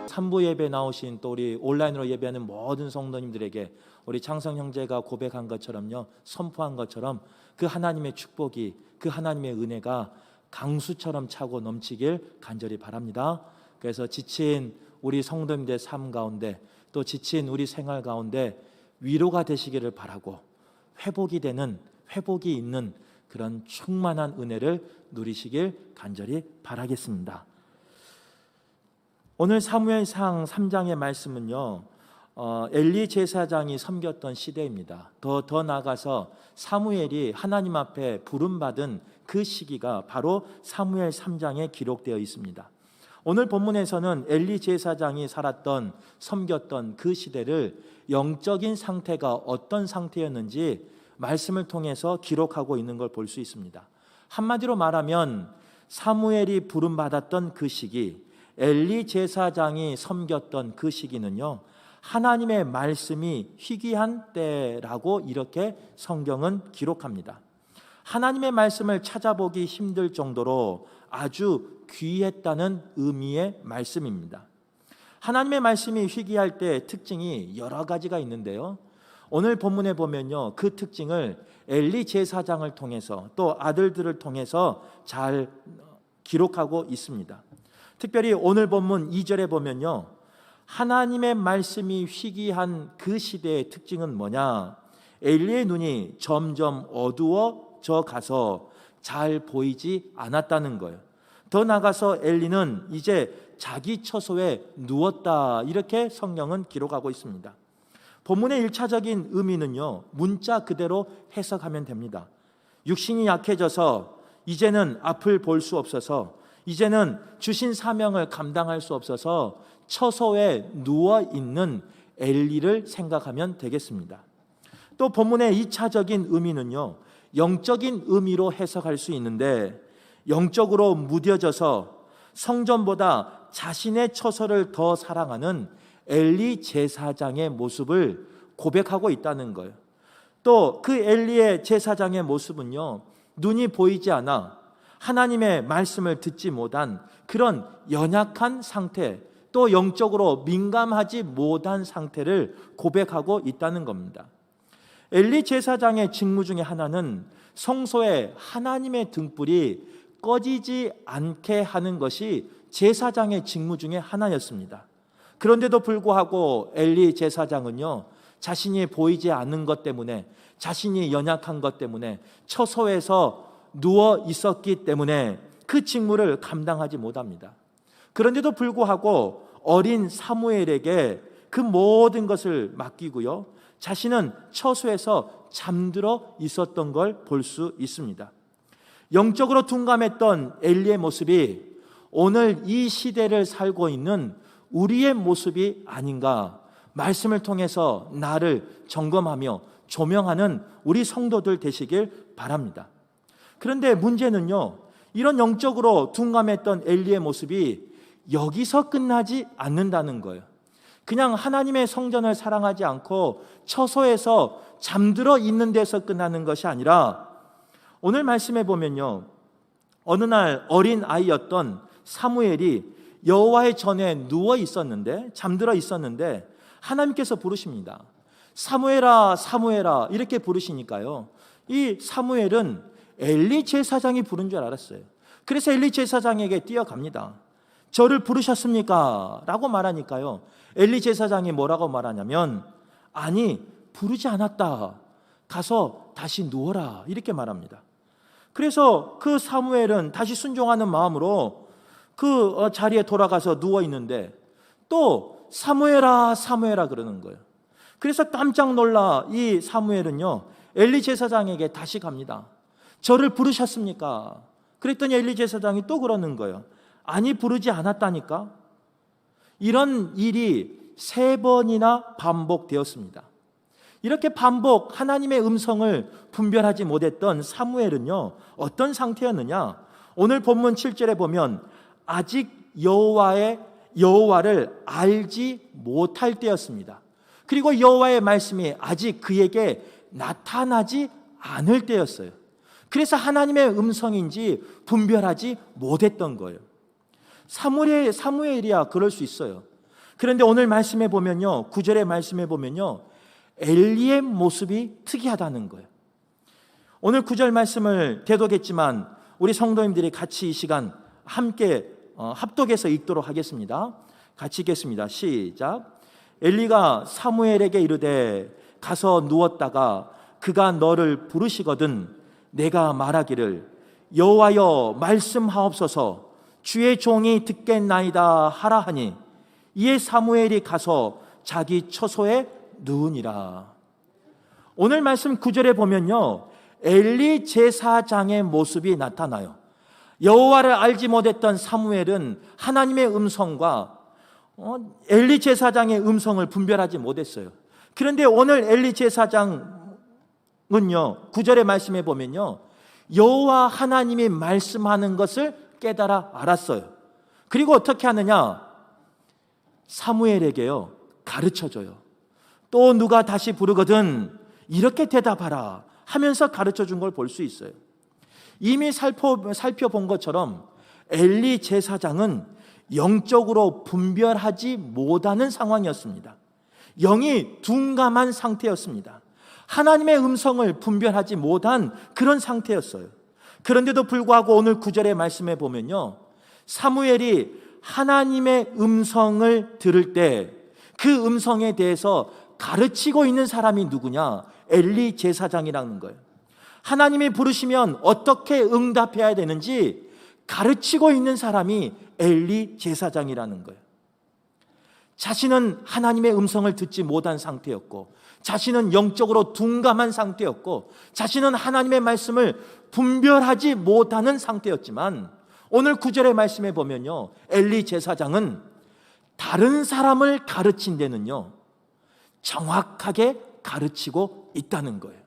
3부 예배 나오신 또 우리 온라인으로 예배하는 모든 성도님들에게 우리 창성 형제가 고백한 것처럼요, 선포한 것처럼 그 하나님의 축복이, 그 하나님의 은혜가 강수처럼 차고 넘치길 간절히 바랍니다. 그래서 지친 우리 성도님들의 삶 가운데, 또 지친 우리 생활 가운데 위로가 되시기를 바라고, 회복이 있는 그런 충만한 은혜를 누리시길 간절히 바라겠습니다. 오늘 사무엘상 3장의 말씀은요, 엘리 제사장이 섬겼던 시대입니다. 더 나아가서 사무엘이 하나님 앞에 부름받은 그 시기가 바로 사무엘 3장에 기록되어 있습니다. 오늘 본문에서는 엘리 제사장이 살았던, 섬겼던 그 시대를 영적인 상태가 어떤 상태였는지 말씀을 통해서 기록하고 있는 걸 볼 수 있습니다. 한마디로 말하면 사무엘이 부름받았던 그 시기, 엘리 제사장이 섬겼던 그 시기는요, 하나님의 말씀이 희귀한 때라고 이렇게 성경은 기록합니다. 하나님의 말씀을 찾아보기 힘들 정도로 아주 귀했다는 의미의 말씀입니다. 하나님의 말씀이 희귀할 때 특징이 여러 가지가 있는데요, 오늘 본문에 보면요, 그 특징을 엘리 제사장을 통해서 또 아들들을 통해서 잘 기록하고 있습니다. 특별히 오늘 본문 2절에 보면요, 하나님의 말씀이 희귀한 그 시대의 특징은 뭐냐? 엘리의 눈이 점점 어두워져 가서 잘 보이지 않았다는 거예요. 더 나아가서 엘리는 이제 자기 처소에 누웠다, 이렇게 성경은 기록하고 있습니다. 본문의 1차적인 의미는요, 문자 그대로 해석하면 됩니다. 육신이 약해져서 이제는 앞을 볼 수 없어서, 이제는 주신 사명을 감당할 수 없어서 처소에 누워있는 엘리를 생각하면 되겠습니다. 또 본문의 2차적인 의미는요, 영적인 의미로 해석할 수 있는데, 영적으로 무뎌져서 성전보다 자신의 처소를 더 사랑하는 엘리 제사장의 모습을 고백하고 있다는 거예요. 또 그 엘리의 제사장의 모습은요, 눈이 보이지 않아 하나님의 말씀을 듣지 못한 그런 연약한 상태, 또 영적으로 민감하지 못한 상태를 고백하고 있다는 겁니다. 엘리 제사장의 직무 중에 하나는 성소에 하나님의 등불이 꺼지지 않게 하는 것이 제사장의 직무 중에 하나였습니다. 그런데도 불구하고 엘리 제사장은요, 자신이 보이지 않는 것 때문에, 자신이 연약한 것 때문에, 처소에서 누워 있었기 때문에 그 직무를 감당하지 못합니다. 그런데도 불구하고 어린 사무엘에게 그 모든 것을 맡기고요, 자신은 처소에서 잠들어 있었던 걸 볼 수 있습니다. 영적으로 둔감했던 엘리의 모습이 오늘 이 시대를 살고 있는 우리의 모습이 아닌가, 말씀을 통해서 나를 점검하며 조명하는 우리 성도들 되시길 바랍니다. 그런데 문제는요, 이런 영적으로 둔감했던 엘리의 모습이 여기서 끝나지 않는다는 거예요. 그냥 하나님의 성전을 사랑하지 않고 처소에서 잠들어 있는 데서 끝나는 것이 아니라, 오늘 말씀해 보면요, 어느 날 어린 아이였던 사무엘이 여호와의 전에 누워 있었는데, 잠들어 있었는데 하나님께서 부르십니다. 사무엘아, 사무엘아, 이렇게 부르시니까요, 이 사무엘은 엘리 제사장이 부른 줄 알았어요. 그래서 엘리 제사장에게 뛰어갑니다. 저를 부르셨습니까? 라고 말하니까요, 엘리 제사장이 뭐라고 말하냐면, 아니, 부르지 않았다, 가서 다시 누워라, 이렇게 말합니다. 그래서 그 사무엘은 다시 순종하는 마음으로 그 자리에 돌아가서 누워 있는데 또 사무엘아, 사무엘아 그러는 거예요. 그래서 깜짝 놀라 이 사무엘은요, 엘리 제사장에게 다시 갑니다. 저를 부르셨습니까? 그랬더니 엘리 제사장이 또 그러는 거예요. 아니, 부르지 않았다니까. 이런 일이 3번이나 반복되었습니다. 이렇게 반복, 하나님의 음성을 분별하지 못했던 사무엘은요, 어떤 상태였느냐? 오늘 본문 7절에 보면 아직 여호와를 알지 못할 때였습니다. 그리고 여호와의 말씀이 아직 그에게 나타나지 않을 때였어요. 그래서 하나님의 음성인지 분별하지 못했던 거예요. 사무엘이야 그럴 수 있어요. 그런데 오늘 말씀해 보면요, 9절의 말씀해 보면요, 엘리의 모습이 특이하다는 거예요. 오늘 9절 말씀을 되도겠지만 우리 성도님들이 같이 이 시간 함께 합독해서 읽도록 하겠습니다. 같이 읽겠습니다. 시작. 엘리가 사무엘에게 이르되 가서 누웠다가 그가 너를 부르시거든 내가 말하기를 여호와여 말씀하옵소서 주의 종이 듣겠나이다 하라 하니 이에 사무엘이 가서 자기 처소에 누우니라. 오늘 말씀 9절에 보면요, 엘리 제사장의 모습이 나타나요. 여호와를 알지 못했던 사무엘은 하나님의 음성과 엘리 제사장의 음성을 분별하지 못했어요. 그런데 오늘 엘리 제사장은요, 9절의 말씀에 보면요, 여호와 하나님이 말씀하는 것을 깨달아 알았어요. 그리고 어떻게 하느냐? 사무엘에게요 가르쳐줘요. 또 누가 다시 부르거든 이렇게 대답하라 하면서 가르쳐준 걸 볼 수 있어요. 이미 살펴본 것처럼 엘리 제사장은 영적으로 분별하지 못하는 상황이었습니다. 영이 둔감한 상태였습니다. 하나님의 음성을 분별하지 못한 그런 상태였어요. 그런데도 불구하고 오늘 9절의 말씀에 보면요, 사무엘이 하나님의 음성을 들을 때 그 음성에 대해서 가르치고 있는 사람이 누구냐? 엘리 제사장이라는 거예요. 하나님이 부르시면 어떻게 응답해야 되는지 가르치고 있는 사람이 엘리 제사장이라는 거예요. 자신은 하나님의 음성을 듣지 못한 상태였고, 자신은 영적으로 둔감한 상태였고, 자신은 하나님의 말씀을 분별하지 못하는 상태였지만 오늘 9절의 말씀에 보면요, 엘리 제사장은 다른 사람을 가르친 데는요 정확하게 가르치고 있다는 거예요.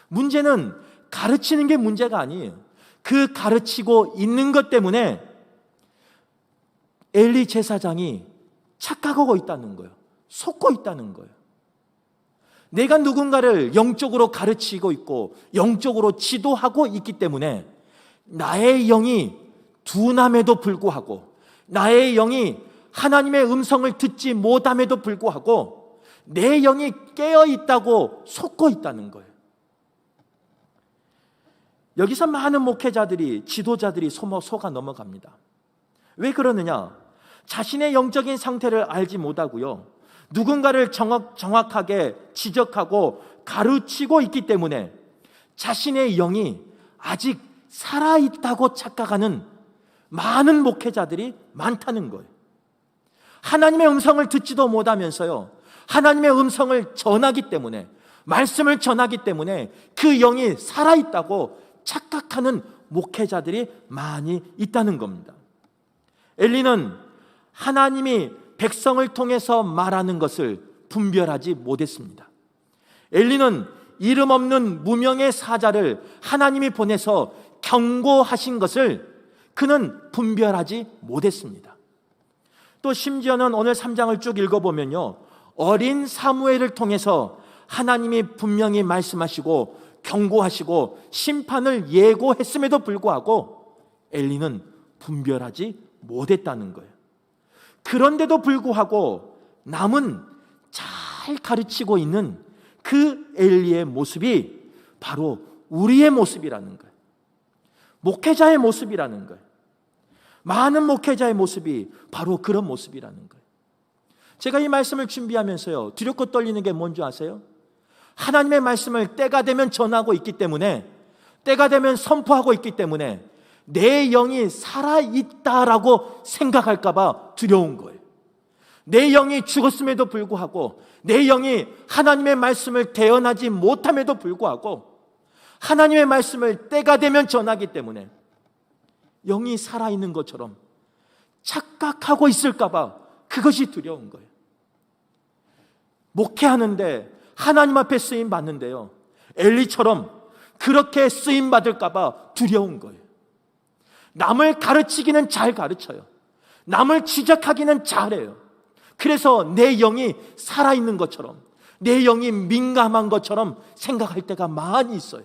문제는 가르치는 게 문제가 아니에요. 그 가르치고 있는 것 때문에 엘리 제사장이 착각하고 있다는 거예요. 속고 있다는 거예요. 내가 누군가를 영적으로 가르치고 있고 영적으로 지도하고 있기 때문에 나의 영이 둔함에도 불구하고, 나의 영이 하나님의 음성을 듣지 못함에도 불구하고 내 영이 깨어 있다고 속고 있다는 거예요. 여기서 많은 목회자들이, 지도자들이 속아 넘어갑니다. 왜 그러느냐? 자신의 영적인 상태를 알지 못하고요, 누군가를 정확하게 지적하고 가르치고 있기 때문에 자신의 영이 아직 살아있다고 착각하는 많은 목회자들이 많다는 거예요. 하나님의 음성을 듣지도 못하면서요, 하나님의 음성을 전하기 때문에, 말씀을 전하기 때문에 그 영이 살아있다고 착각하는 목회자들이 많이 있다는 겁니다. 엘리는 하나님이 백성을 통해서 말하는 것을 분별하지 못했습니다. 엘리는 이름 없는 무명의 사자를 하나님이 보내서 경고하신 것을 그는 분별하지 못했습니다. 또 심지어는 오늘 3장을 쭉 읽어보면요, 어린 사무엘을 통해서 하나님이 분명히 말씀하시고 경고하시고 심판을 예고했음에도 불구하고 엘리는 분별하지 못했다는 거예요. 그런데도 불구하고 남은 잘 가르치고 있는 그 엘리의 모습이 바로 우리의 모습이라는 거예요. 목회자의 모습이라는 거예요. 많은 목회자의 모습이 바로 그런 모습이라는 거예요. 제가 이 말씀을 준비하면서요, 두렵고 떨리는 게 뭔지 아세요? 하나님의 말씀을 때가 되면 전하고 있기 때문에, 때가 되면 선포하고 있기 때문에 내 영이 살아있다라고 생각할까 봐 두려운 거예요. 내 영이 죽었음에도 불구하고, 내 영이 하나님의 말씀을 대언하지 못함에도 불구하고 하나님의 말씀을 때가 되면 전하기 때문에 영이 살아있는 것처럼 착각하고 있을까 봐 그것이 두려운 거예요. 목회하는데 하나님 앞에 쓰임 받는데요, 엘리처럼 그렇게 쓰임 받을까 봐 두려운 거예요. 남을 가르치기는 잘 가르쳐요. 남을 지적하기는 잘해요. 그래서 내 영이 살아있는 것처럼, 내 영이 민감한 것처럼 생각할 때가 많이 있어요.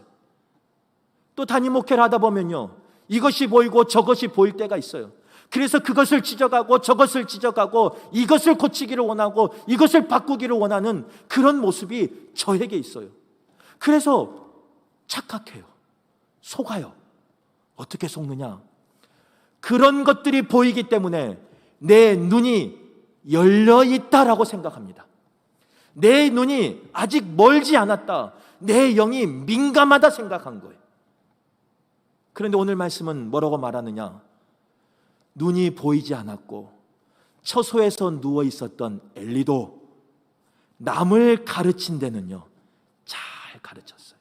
또 담임 목회를 하다 보면요, 이것이 보이고 저것이 보일 때가 있어요. 그래서 그것을 지적하고 저것을 지적하고 이것을 고치기를 원하고 이것을 바꾸기를 원하는 그런 모습이 저에게 있어요. 그래서 착각해요. 속아요. 어떻게 속느냐? 그런 것들이 보이기 때문에 내 눈이 열려 있다라고 생각합니다. 내 눈이 아직 멀지 않았다. 내 영이 민감하다 생각한 거예요. 그런데 오늘 말씀은 뭐라고 말하느냐? 눈이 보이지 않았고 처소에서 누워 있었던 엘리도 남을 가르친 데는요, 잘 가르쳤어요.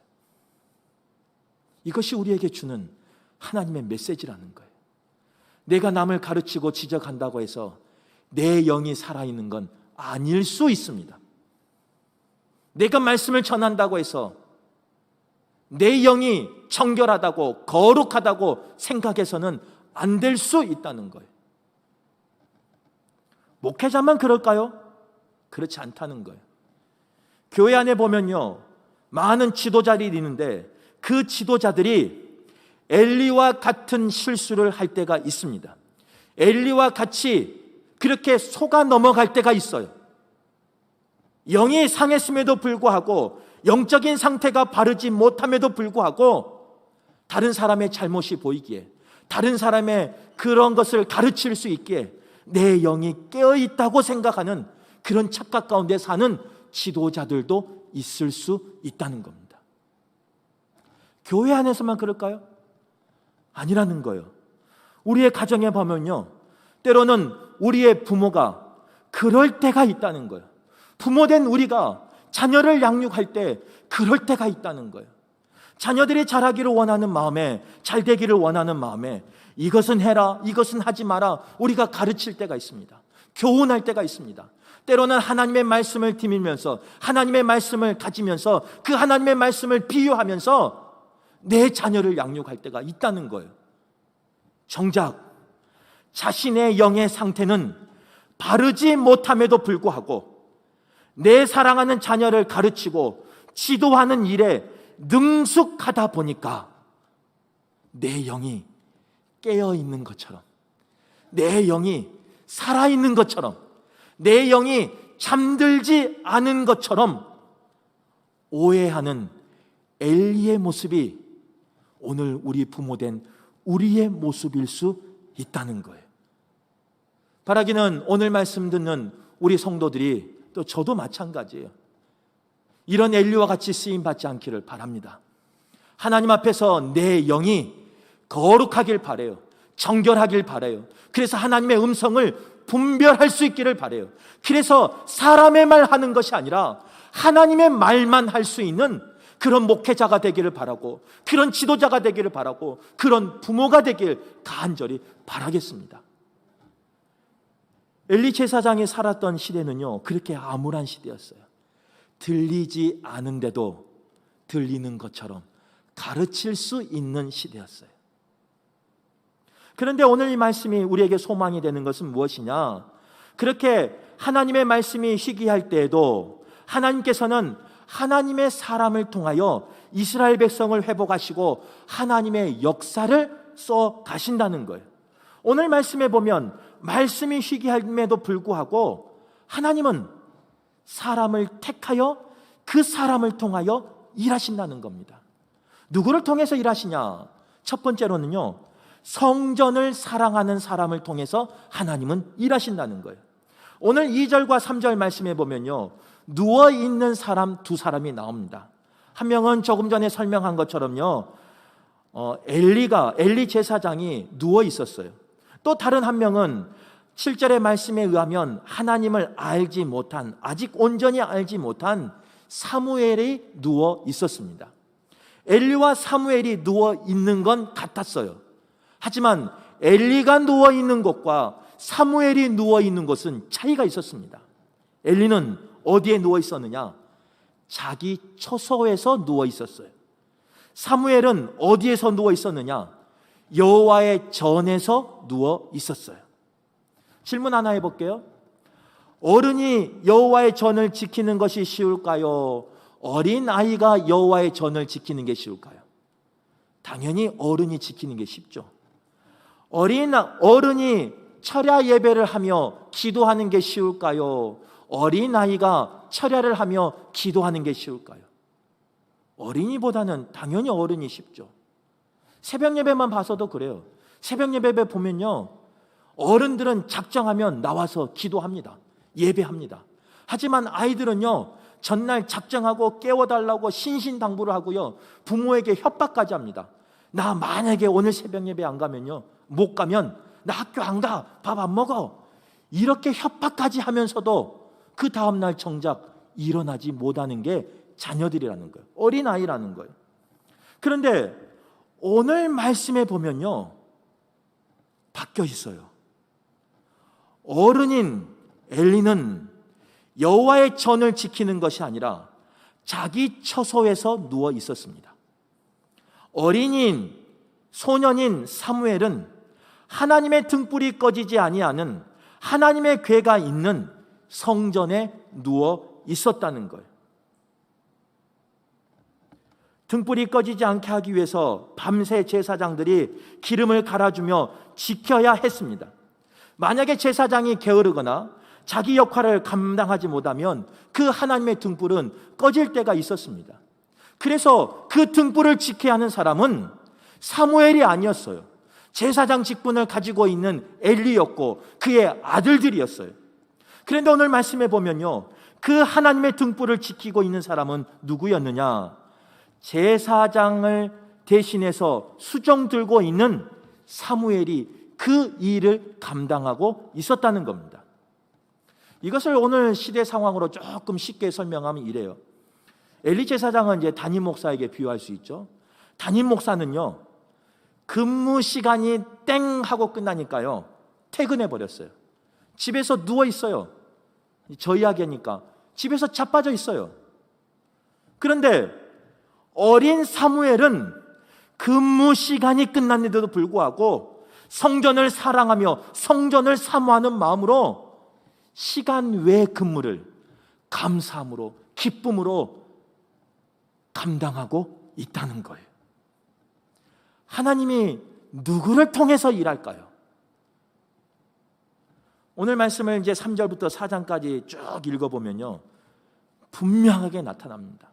이것이 우리에게 주는 하나님의 메시지라는 거예요. 내가 남을 가르치고 지적한다고 해서 내 영이 살아있는 건 아닐 수 있습니다. 내가 말씀을 전한다고 해서 내 영이 청결하다고 거룩하다고 생각해서는 안 될 수 있다는 거예요. 목회자만 그럴까요? 그렇지 않다는 거예요. 교회 안에 보면요, 많은 지도자들이 있는데 그 지도자들이 엘리와 같은 실수를 할 때가 있습니다. 엘리와 같이 그렇게 속아 넘어갈 때가 있어요. 영이 상했음에도 불구하고 영적인 상태가 바르지 못함에도 불구하고 다른 사람의 잘못이 보이기에, 다른 사람의 그런 것을 가르칠 수 있기에 내 영이 깨어있다고 생각하는 그런 착각 가운데 사는 지도자들도 있을 수 있다는 겁니다. 교회 안에서만 그럴까요? 아니라는 거예요. 우리의 가정에 보면요, 때로는 우리의 부모가 그럴 때가 있다는 거예요. 부모된 우리가 자녀를 양육할 때 그럴 때가 있다는 거예요. 자녀들이 잘하기를 원하는 마음에, 잘 되기를 원하는 마음에 이것은 해라, 이것은 하지 마라 우리가 가르칠 때가 있습니다. 교훈할 때가 있습니다. 때로는 하나님의 말씀을 디밀면서, 하나님의 말씀을 가지면서, 그 하나님의 말씀을 비유하면서 내 자녀를 양육할 때가 있다는 거예요. 정작 자신의 영의 상태는 바르지 못함에도 불구하고 내 사랑하는 자녀를 가르치고 지도하는 일에 능숙하다 보니까 내 영이 깨어있는 것처럼, 내 영이 살아있는 것처럼, 내 영이 잠들지 않은 것처럼 오해하는 엘리의 모습이 오늘 우리 부모된 우리의 모습일 수 있다는 거예요. 바라기는 오늘 말씀 듣는 우리 성도들이, 또 저도 마찬가지예요, 이런 엘리와 같이 쓰임받지 않기를 바랍니다. 하나님 앞에서 내 영이 거룩하길 바라요. 정결하길 바라요. 그래서 하나님의 음성을 분별할 수 있기를 바라요. 그래서 사람의 말 하는 것이 아니라 하나님의 말만 할 수 있는 그런 목회자가 되기를 바라고, 그런 지도자가 되기를 바라고, 그런 부모가 되길 간절히 바라겠습니다. 엘리 제사장이 살았던 시대는요, 그렇게 암울한 시대였어요. 들리지 않은데도 들리는 것처럼 가르칠 수 있는 시대였어요. 그런데 오늘 이 말씀이 우리에게 소망이 되는 것은 무엇이냐? 그렇게 하나님의 말씀이 희귀할 때에도 하나님께서는 하나님의 사람을 통하여 이스라엘 백성을 회복하시고 하나님의 역사를 써 가신다는 거예요. 오늘 말씀에 보면 말씀이 희귀함에도 불구하고 하나님은 사람을 택하여 그 사람을 통하여 일하신다는 겁니다. 누구를 통해서 일하시냐? 첫 번째로는요, 성전을 사랑하는 사람을 통해서 하나님은 일하신다는 거예요. 오늘 2절과 3절 말씀에 보면요, 누워있는 사람 두 사람이 나옵니다. 한 명은 조금 전에 설명한 것처럼요, 엘리 제사장이 누워 있었어요. 또 다른 한 명은 7절의 말씀에 의하면 하나님을 알지 못한, 아직 온전히 알지 못한 사무엘이 누워 있었습니다. 엘리와 사무엘이 누워 있는 건 같았어요. 하지만 엘리가 누워 있는 곳과 사무엘이 누워 있는 곳은 차이가 있었습니다. 엘리는 어디에 누워 있었느냐? 자기 처소에서 누워 있었어요. 사무엘은 어디에서 누워 있었느냐? 여호와의 전에서 누워 있었어요. 질문 하나 해볼게요. 어른이 여호와의 전을 지키는 것이 쉬울까요? 어린 아이가 여호와의 전을 지키는 게 쉬울까요? 당연히 어른이 지키는 게 쉽죠. 어른이 철야 예배를 하며 기도하는 게 쉬울까요? 어린아이가 철야를 하며 기도하는 게 쉬울까요? 어린이보다는 당연히 어른이 쉽죠. 새벽 예배만 봐서도 그래요. 새벽 예배 보면요, 어른들은 작정하면 나와서 기도합니다. 예배합니다. 하지만 아이들은요, 전날 작정하고 깨워달라고 신신당부를 하고요, 부모에게 협박까지 합니다. 나 만약에 오늘 새벽 예배 안 가면요, 못 가면 나 학교 안 가, 밥 안 먹어, 이렇게 협박까지 하면서도 그 다음날 정작 일어나지 못하는 게 자녀들이라는 거예요. 어린아이라는 거예요. 그런데 오늘 말씀에 보면요, 바뀌어 있어요. 어른인 엘리는 여호와의 전을 지키는 것이 아니라 자기 처소에서 누워 있었습니다. 어린이인 소년인 사무엘은 하나님의 등불이 꺼지지 아니하는 하나님의 궤가 있는 성전에 누워 있었다는 거예요. 등불이 꺼지지 않게 하기 위해서 밤새 제사장들이 기름을 갈아주며 지켜야 했습니다. 만약에 제사장이 게으르거나 자기 역할을 감당하지 못하면 그 하나님의 등불은 꺼질 때가 있었습니다. 그래서 그 등불을 지켜야 하는 사람은 사무엘이 아니었어요. 제사장 직분을 가지고 있는 엘리였고 그의 아들들이었어요. 그런데 오늘 말씀해 보면요, 그 하나님의 등불을 지키고 있는 사람은 누구였느냐? 제사장을 대신해서 수정 들고 있는 사무엘이 그 일을 감당하고 있었다는 겁니다. 이것을 오늘 시대 상황으로 조금 쉽게 설명하면 이래요. 엘리 제사장은 이제 담임 목사에게 비유할 수 있죠. 담임 목사는요, 근무 시간이 땡 하고 끝나니까요, 퇴근해 버렸어요. 집에서 누워 있어요. 저희 하기니까 집에서 자빠져 있어요. 그런데 어린 사무엘은 근무 시간이 끝났는데도 불구하고 성전을 사랑하며 성전을 사모하는 마음으로 시간 외 근무를 감사함으로 기쁨으로 감당하고 있다는 거예요. 하나님이 누구를 통해서 일할까요? 오늘 말씀을 이제 3절부터 4장까지 쭉 읽어보면요, 분명하게 나타납니다.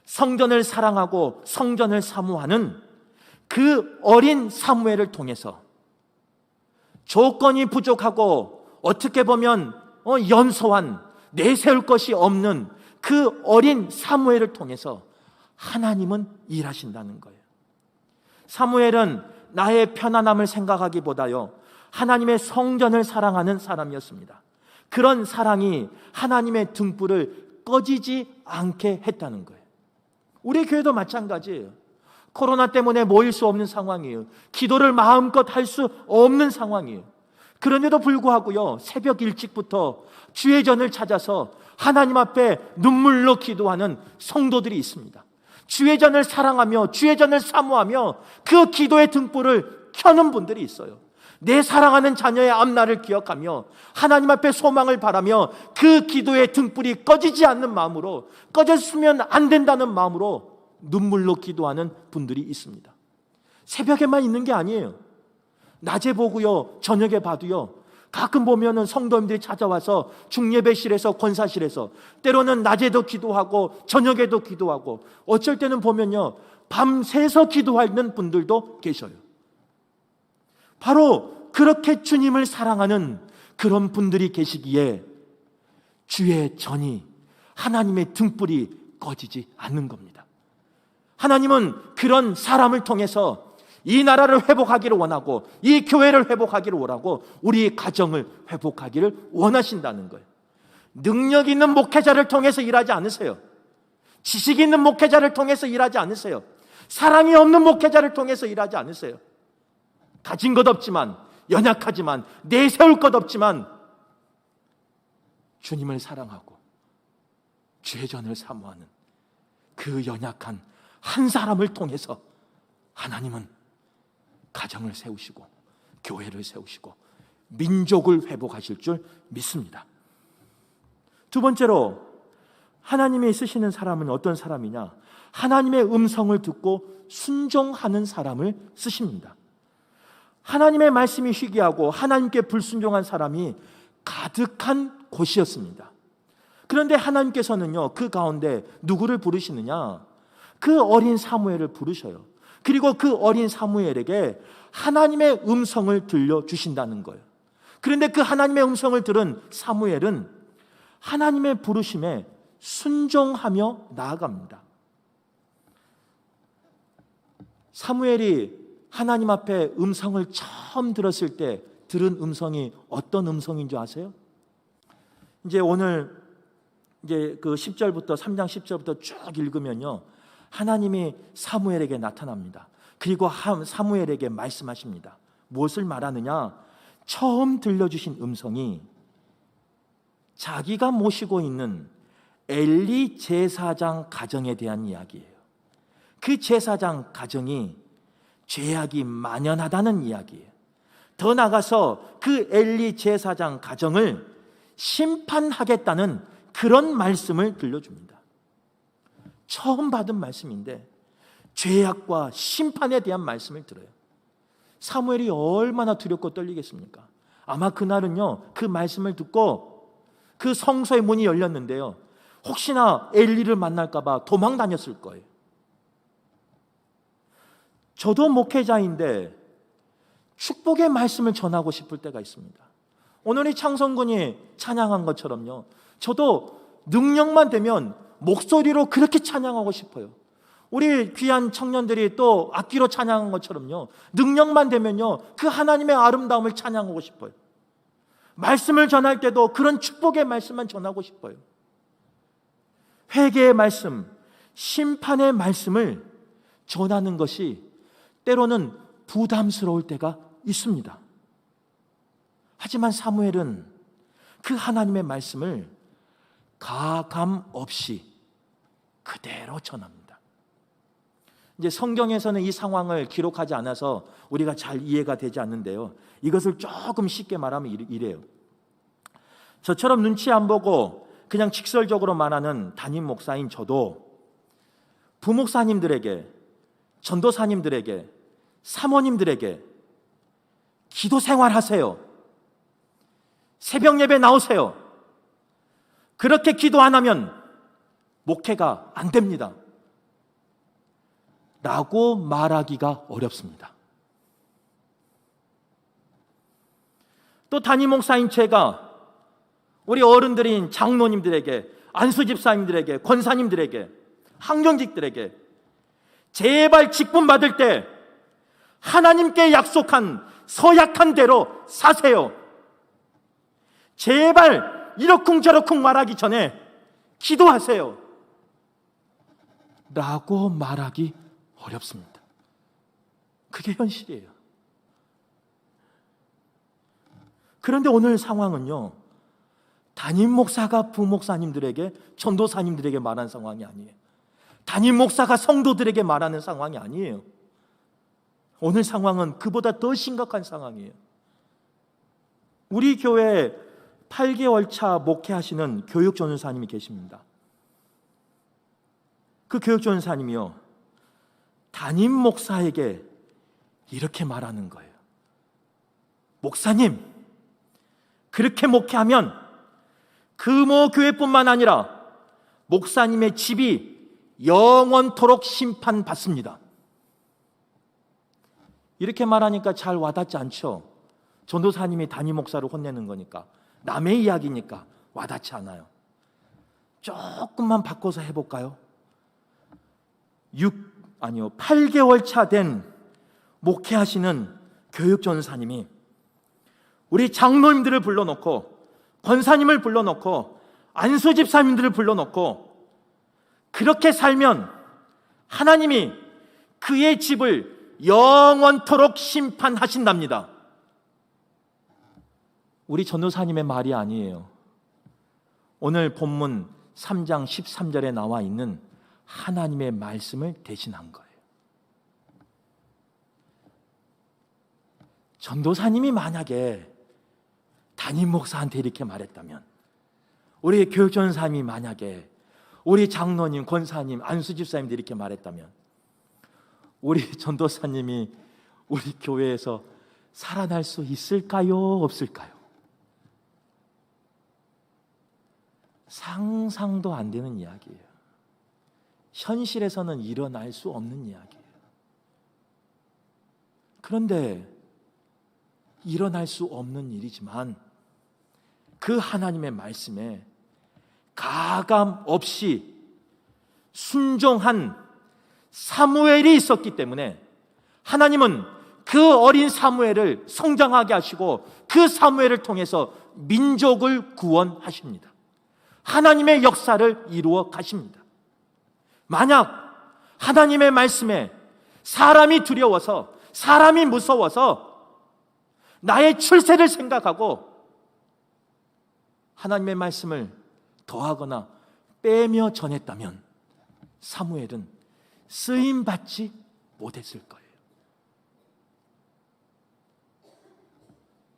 성전을 사랑하고 성전을 사모하는 그 어린 사무엘을 통해서 조건이 부족하고 어떻게 보면 연소한, 내세울 것이 없는 그 어린 사무엘을 통해서 하나님은 일하신다는 거예요. 사무엘은 나의 편안함을 생각하기보다요, 하나님의 성전을 사랑하는 사람이었습니다. 그런 사랑이 하나님의 등불을 꺼지지 않게 했다는 거예요. 우리 교회도 마찬가지예요. 코로나 때문에 모일 수 없는 상황이에요. 기도를 마음껏 할 수 없는 상황이에요. 그런데도 불구하고요, 새벽 일찍부터 주의 전을 찾아서 하나님 앞에 눈물로 기도하는 성도들이 있습니다. 주의 전을 사랑하며 주의 전을 사모하며 그 기도의 등불을 켜는 분들이 있어요. 내 사랑하는 자녀의 앞날을 기억하며 하나님 앞에 소망을 바라며 그 기도의 등불이 꺼지지 않는 마음으로, 꺼졌으면 안 된다는 마음으로 눈물로 기도하는 분들이 있습니다. 새벽에만 있는 게 아니에요. 낮에 보고요, 저녁에 봐도요, 가끔 보면은 성도님들이 찾아와서 중예배실에서, 권사실에서 때로는 낮에도 기도하고 저녁에도 기도하고 어쩔 때는 보면요, 밤새서 기도하는 분들도 계셔요. 바로 그렇게 주님을 사랑하는 그런 분들이 계시기에 주의 전이, 하나님의 등불이 꺼지지 않는 겁니다. 하나님은 그런 사람을 통해서 이 나라를 회복하기를 원하고 이 교회를 회복하기를 원하고 우리 가정을 회복하기를 원하신다는 거예요. 능력 있는 목회자를 통해서 일하지 않으세요. 지식 있는 목회자를 통해서 일하지 않으세요. 사랑이 없는 목회자를 통해서 일하지 않으세요. 가진 것 없지만, 연약하지만, 내세울 것 없지만 주님을 사랑하고 주의 전을 사모하는 그 연약한 한 사람을 통해서 하나님은 가정을 세우시고 교회를 세우시고 민족을 회복하실 줄 믿습니다. 두 번째로, 하나님이 쓰시는 사람은 어떤 사람이냐? 하나님의 음성을 듣고 순종하는 사람을 쓰십니다. 하나님의 말씀이 희귀하고 하나님께 불순종한 사람이 가득한 곳이었습니다. 그런데 하나님께서는요, 그 가운데 누구를 부르시느냐? 그 어린 사무엘을 부르셔요. 그리고 그 어린 사무엘에게 하나님의 음성을 들려주신다는 거예요. 그런데 그 하나님의 음성을 들은 사무엘은 하나님의 부르심에 순종하며 나아갑니다. 사무엘이 하나님 앞에 음성을 처음 들었을 때 들은 음성이 어떤 음성인 줄 아세요? 이제 오늘 이제 그 10절부터 3장 10절부터 쭉 읽으면요, 하나님이 사무엘에게 나타납니다. 그리고 사무엘에게 말씀하십니다. 무엇을 말하느냐? 처음 들려주신 음성이 자기가 모시고 있는 엘리 제사장 가정에 대한 이야기예요. 그 제사장 가정이 죄악이 만연하다는 이야기예요. 더 나아가서 그 엘리 제사장 가정을 심판하겠다는 그런 말씀을 들려줍니다. 처음 받은 말씀인데 죄악과 심판에 대한 말씀을 들어요. 사무엘이 얼마나 두렵고 떨리겠습니까? 아마 그날은요, 그 말씀을 듣고 그 성소의 문이 열렸는데요, 혹시나 엘리를 만날까 봐 도망 다녔을 거예요. 저도 목회자인데 축복의 말씀을 전하고 싶을 때가 있습니다. 오늘 이 창성군이 찬양한 것처럼요, 저도 능력만 되면 목소리로 그렇게 찬양하고 싶어요. 우리 귀한 청년들이 또 악기로 찬양한 것처럼요, 능력만 되면요, 그 하나님의 아름다움을 찬양하고 싶어요. 말씀을 전할 때도 그런 축복의 말씀만 전하고 싶어요. 회개의 말씀, 심판의 말씀을 전하는 것이 때로는 부담스러울 때가 있습니다. 하지만 사무엘은 그 하나님의 말씀을 가감 없이 그대로 전합니다. 이제 성경에서는 이 상황을 기록하지 않아서 우리가 잘 이해가 되지 않는데요, 이것을 조금 쉽게 말하면 이래요. 저처럼 눈치 안 보고 그냥 직설적으로 말하는 담임 목사인 저도 부목사님들에게, 전도사님들에게, 사모님들에게 기도 생활하세요. 새벽 예배 나오세요. 그렇게 기도 안 하면 목회가 안 됩니다. 라고 말하기가 어렵습니다. 또 담임 목사인 제가 우리 어른들인 장로님들에게, 안수집사님들에게, 권사님들에게, 항정직들에게 제발 직분 받을 때 하나님께 약속한 서약한 대로 사세요. 제발 이러쿵저러쿵 말하기 전에 기도하세요. 라고 말하기 어렵습니다. 그게 현실이에요. 그런데 오늘 상황은요, 담임 목사가 부목사님들에게, 전도사님들에게 말하는 상황이 아니에요. 담임 목사가 성도들에게 말하는 상황이 아니에요. 오늘 상황은 그보다 더 심각한 상황이에요. 우리 교회에 8개월 차 목회하시는 교육전도사님이 계십니다. 그 교육전도사님이요, 담임 목사에게 이렇게 말하는 거예요. 목사님, 그렇게 목회하면 금호 교회뿐만 아니라 목사님의 집이 영원토록 심판받습니다. 이렇게 말하니까 잘 와닿지 않죠? 전도사님이 담임 목사를 혼내는 거니까, 남의 이야기니까 와닿지 않아요. 조금만 바꿔서 해볼까요? 8개월 차 된 목회하시는 교육전사님이 우리 장로님들을 불러놓고, 권사님을 불러놓고, 안수집사님들을 불러놓고 그렇게 살면 하나님이 그의 집을 영원토록 심판하신답니다. 우리 전도사님의 말이 아니에요. 오늘 본문 3장 13절에 나와 있는 하나님의 말씀을 대신한 거예요. 전도사님이 만약에 담임 목사한테 이렇게 말했다면, 우리 교육전사님이 만약에 우리 장로님, 권사님, 안수집사님들이 이렇게 말했다면, 우리 전도사님이 우리 교회에서 살아날 수 있을까요? 없을까요? 상상도 안 되는 이야기예요. 현실에서는 일어날 수 없는 이야기예요. 그런데 일어날 수 없는 일이지만 그 하나님의 말씀에 가감 없이 순종한 사무엘이 있었기 때문에 하나님은 그 어린 사무엘을 성장하게 하시고 그 사무엘을 통해서 민족을 구원하십니다. 하나님의 역사를 이루어 가십니다. 만약 하나님의 말씀에 사람이 두려워서, 사람이 무서워서 나의 출세를 생각하고 하나님의 말씀을 더하거나 빼며 전했다면 사무엘은 쓰임받지 못했을 거예요.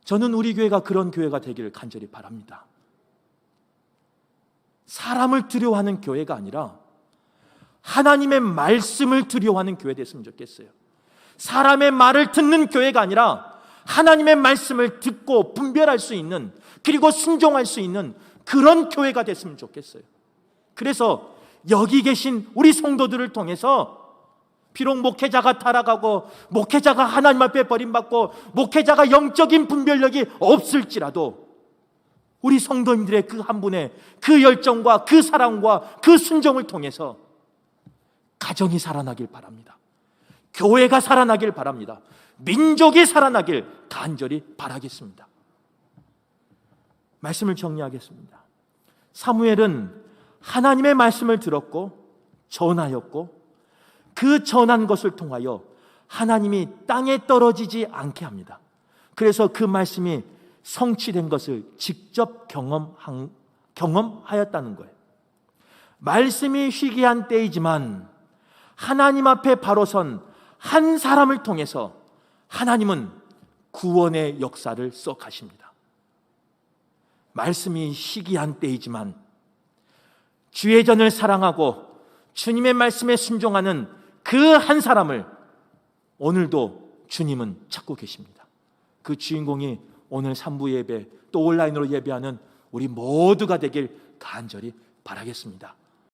저는 우리 교회가 그런 교회가 되기를 간절히 바랍니다. 사람을 두려워하는 교회가 아니라 하나님의 말씀을 두려워하는 교회 됐으면 좋겠어요. 사람의 말을 듣는 교회가 아니라 하나님의 말씀을 듣고 분별할 수 있는, 그리고 순종할 수 있는 그런 교회가 됐으면 좋겠어요. 그래서 여기 계신 우리 성도들을 통해서 비록 목회자가 타락하고 목회자가 하나님 앞에 버림받고 목회자가 영적인 분별력이 없을지라도 우리 성도님들의 그 한 분의 그 열정과 그 사랑과 그 순종을 통해서 가정이 살아나길 바랍니다. 교회가 살아나길 바랍니다. 민족이 살아나길 간절히 바라겠습니다. 말씀을 정리하겠습니다. 사무엘은 하나님의 말씀을 들었고 전하였고 그 전한 것을 통하여 하나님이 땅에 떨어지지 않게 합니다. 그래서 그 말씀이 성취된 것을 직접 경험하였다는 거예요. 말씀이 희귀한 때이지만 하나님 앞에 바로 선 한 사람을 통해서 하나님은 구원의 역사를 써 가십니다. 말씀이 희귀한 때이지만 주의 전을 사랑하고 주님의 말씀에 순종하는 그 한 사람을 오늘도 주님은 찾고 계십니다. 그 주인공이 오늘 3부 예배 또 온라인으로 예배하는 우리 모두가 되길 간절히 바라겠습니다.